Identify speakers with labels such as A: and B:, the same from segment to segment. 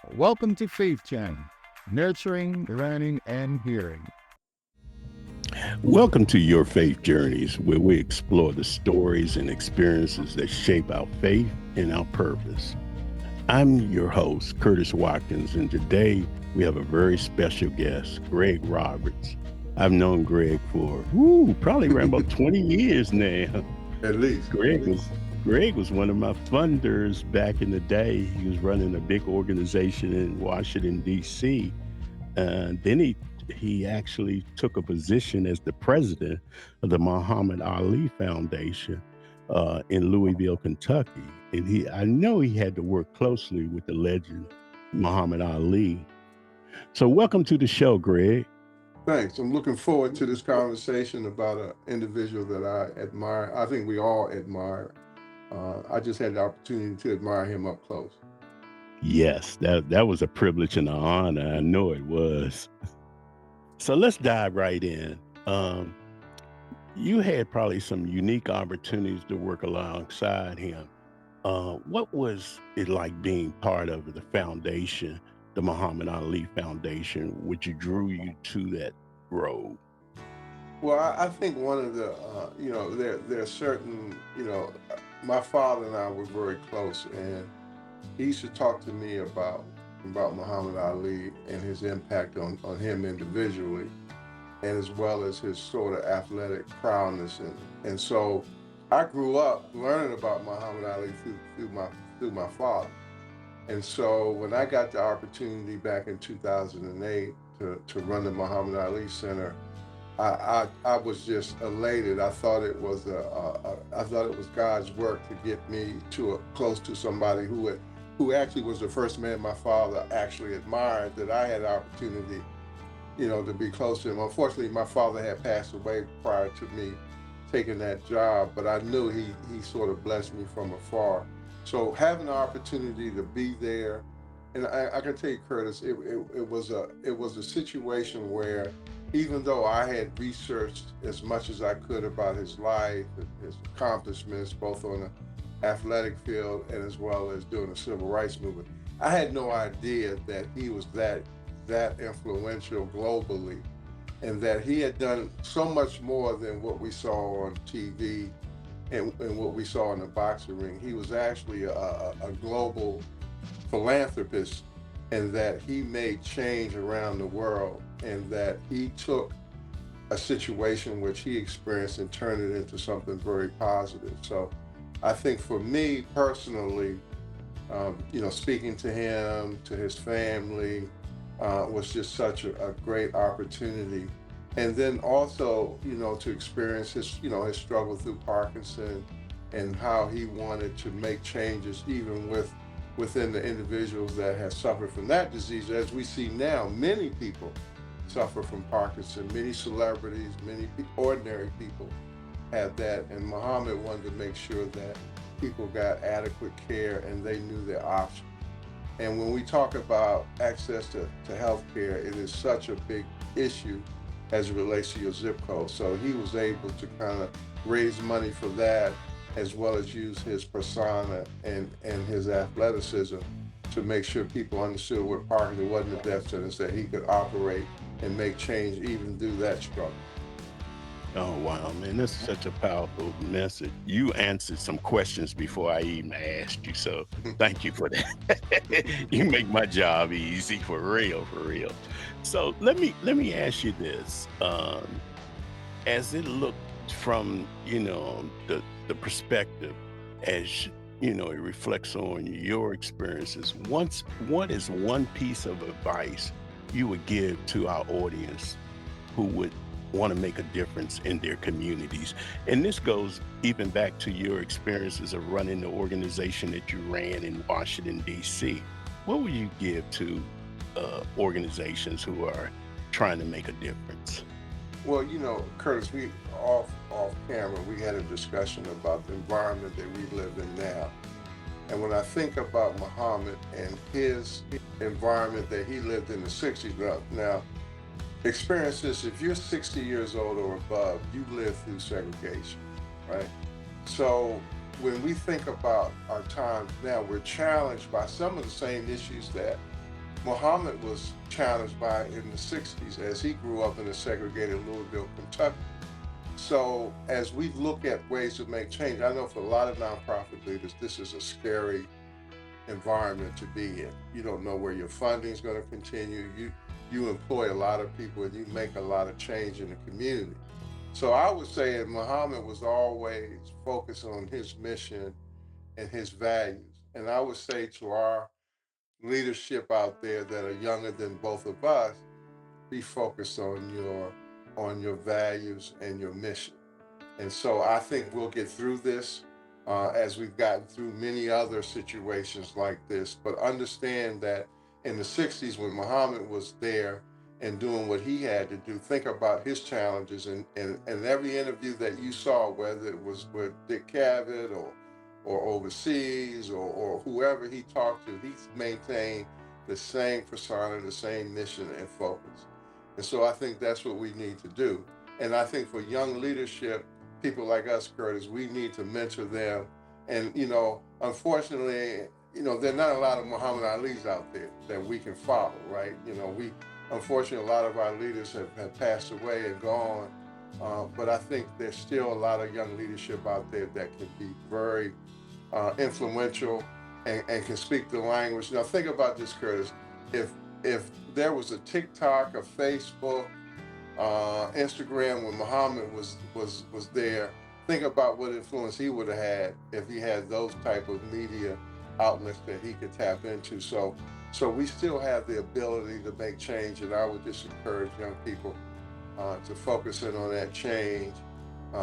A: Welcome to Faith Channel, nurturing, learning, and hearing.
B: Welcome to Your Faith Journeys, where we explore the stories and experiences that shape our faith and our purpose. I'm your host, Curtis Watkins, and today we have a very special guest, Greg Roberts. I've known Greg for probably around about 20 years now.
C: At least, at
B: Greg was
C: least.
B: Greg was one of my funders back in the day. He was running a big organization in Washington, D.C. Then he actually took a position as the president of the Muhammad Ali Foundation in Louisville, Kentucky. And I know he had to work closely with the legend Muhammad Ali. So, welcome to the show, Greg.
C: Thanks. I'm looking forward to this conversation about an individual that I admire. I think we all admire. I just had the opportunity to admire him up close.
B: Yes, that was a privilege and an honor. I know it was. So let's dive right in. Um, you had probably some unique opportunities to work alongside him. What was it like being part of the foundation, the Muhammad Ali Foundation, which drew you to that role?
C: Well, I think one of the, there are certain, my father and I were very close, and he used to talk to me about Muhammad Ali and his impact on him individually, and as well as his sort of athletic prowess. And so I grew up learning about Muhammad Ali through my father. And so when I got the opportunity back in 2008 to run the Muhammad Ali Center, I was just elated. I thought it was I thought it was God's work to get me close to somebody who actually was the first man my father actually admired, that I had the opportunity, to be close to him. Unfortunately, my father had passed away prior to me taking that job, but I knew he sort of blessed me from afar. So having the opportunity to be there, and I can tell you, Curtis, it was a situation where even though I had researched as much as I could about his life, his accomplishments, both on the athletic field and as well as doing the civil rights movement, I had no idea that he was that influential globally, and that he had done so much more than what we saw on TV and what we saw in the boxing ring. He was actually a global philanthropist, and that he made change around the world, and that he took a situation which he experienced and turned it into something very positive. So I think for me personally, speaking to him, to his family, was just such a great opportunity. And then also, to experience his struggle through Parkinson, and how he wanted to make changes even within the individuals that have suffered from that disease. As we see now, many people suffer from Parkinson, many celebrities, many ordinary people have that. And Muhammad wanted to make sure that people got adequate care and they knew their options. And when we talk about access to health care, it is such a big issue as it relates to your zip code. So he was able to kind of raise money for that, as well as use his persona and his athleticism to make sure people understood what Parkinson wasn't a death sentence, that he could operate and make change even through that struggle.
B: Oh, wow, man, that's such a powerful message. You answered some questions before I even asked you, so thank you for that. You make my job easy, for real, for real. So let me ask you this: as it looked from the perspective, as it reflects on your experiences. What is one piece of advice you would give to our audience who would want to make a difference in their communities? And this goes even back to your experiences of running the organization that you ran in Washington, D.C. What would you give to organizations who are trying to make a difference?
C: Well, Curtis, we off camera, we had a discussion about the environment that we live in now. And when I think about Muhammad and his environment that he lived in the 60s, now experience this: if you're 60 years old or above, you live through segregation, right? So when we think about our times now, we're challenged by some of the same issues that Muhammad was challenged by in the 60s as he grew up in a segregated Louisville, Kentucky. So as we look at ways to make change, I know for a lot of nonprofit leaders, this is a scary environment to be in. You don't know where your funding is going to continue. You employ a lot of people and you make a lot of change in the community. So I would say that Muhammad was always focused on his mission and his values. And I would say to our leadership out there that are younger than both of us, be focused on your values and your mission. And so I think we'll get through this as we've gotten through many other situations like this. But understand that in the 60s, when Muhammad was there and doing what he had to do, think about his challenges. And every interview that you saw, whether it was with Dick Cavett or overseas or whoever he talked to, he maintained the same persona, the same mission and focus. And so I think that's what we need to do. And I think for young leadership, people like us, Curtis, we need to mentor them. And, unfortunately, there are not a lot of Muhammad Ali's out there that we can follow, right? Unfortunately, a lot of our leaders have passed away and gone. But I think there's still a lot of young leadership out there that can be very influential and can speak the language. Now, think about this, Curtis. If there was a TikTok, a Facebook, Instagram when Muhammad was there, think about what influence he would have had if he had those type of media outlets that he could tap into. So we still have the ability to make change, and I would just encourage young people to focus in on that change,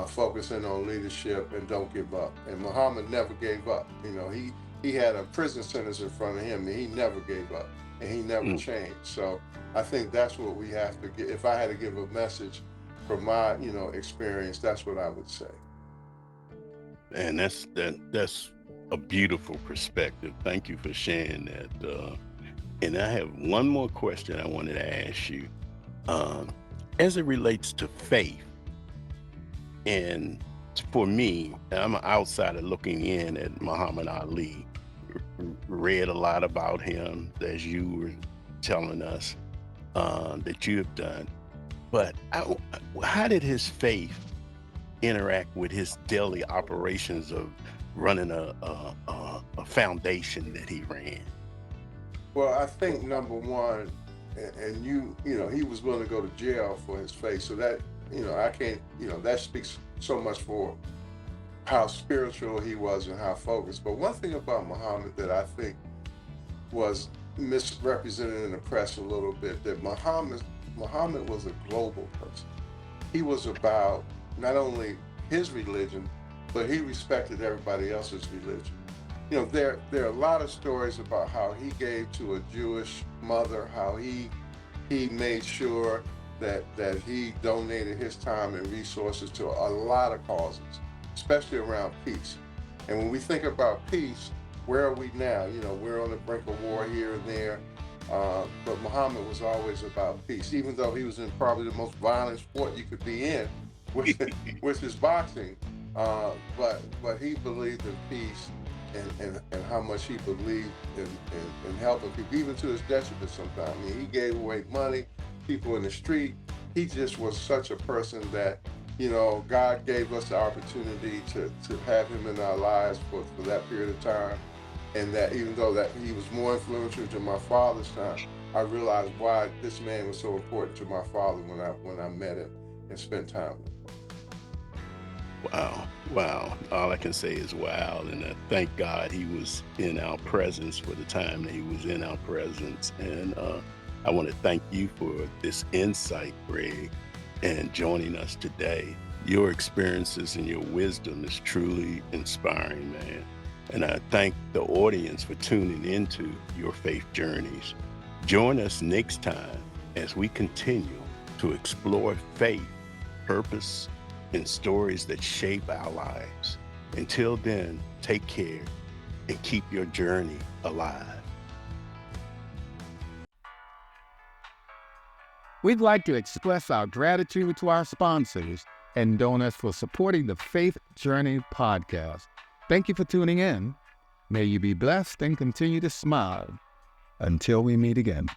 C: focus in on leadership, and don't give up. And Muhammad never gave up. He had a prison sentence in front of him, and he never gave up, and he never changed. So I think that's what we have to get. If I had to give a message from my, experience, that's what I would say.
B: And that's a beautiful perspective. Thank you for sharing that. And I have one more question I wanted to ask you. As it relates to faith, and for me, I'm an outsider looking in at Muhammad Ali, read a lot about him, as you were telling us that you have done. But how did his faith interact with his daily operations of running a foundation that he ran?
C: Well, I think number one, and he was willing to go to jail for his faith. So that, I can't, that speaks so much for how spiritual he was and how focused. But one thing about Muhammad that I think was misrepresented in the press a little bit, that Muhammad was a global person. He was about not only his religion, but he respected everybody else's religion. There are a lot of stories about how he gave to a Jewish mother, how he made sure that he donated his time and resources to a lot of causes, especially around peace. And when we think about peace, where are we now? We're on the brink of war here and there, but Muhammad was always about peace, even though he was in probably the most violent sport you could be in, which is boxing. But he believed in peace and how much he believed in helping people, even to his detriment sometimes. He gave away money, people in the street. He just was such a person that, God gave us the opportunity to have him in our lives for that period of time. And that even though that he was more influential to my father's time, I realized why this man was so important to my father when I met him and spent time with him.
B: Wow. All I can say is wow. And I thank God he was in our presence for the time that he was in our presence. And I want to thank you for this insight, Greg, and joining us today. Your experiences and your wisdom is truly inspiring, man. And I thank the audience for tuning into your faith journeys. Join us next time as we continue to explore faith, purpose, and stories that shape our lives. Until then, take care and keep your journey alive.
A: We'd like to express our gratitude to our sponsors and donors for supporting the Faith Journey podcast. Thank you for tuning in. May you be blessed and continue to smile. Until we meet again.